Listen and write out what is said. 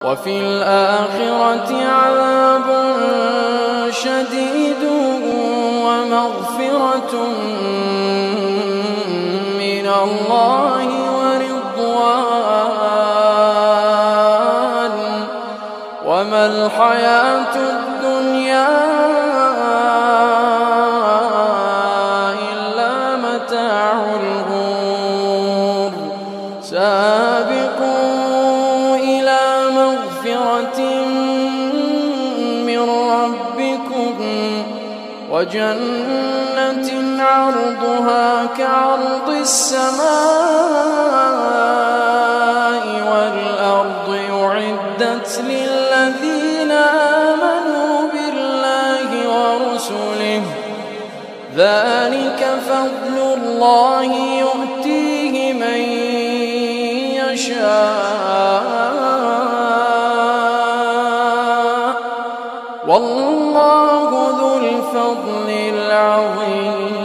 وفي الآخرة عذاب شديد ومغفرة من الله ورضوان وما الحياة الدنيا إلا متاع الغرور. سابقوا إلى مغفرة من ربكم وجنة عرضها كعرض السماء والأرض أعدت للذين آمنوا بالله ورسله ذلك فضل الله يؤتيه من يشاء والله ذو الفضل العظيم.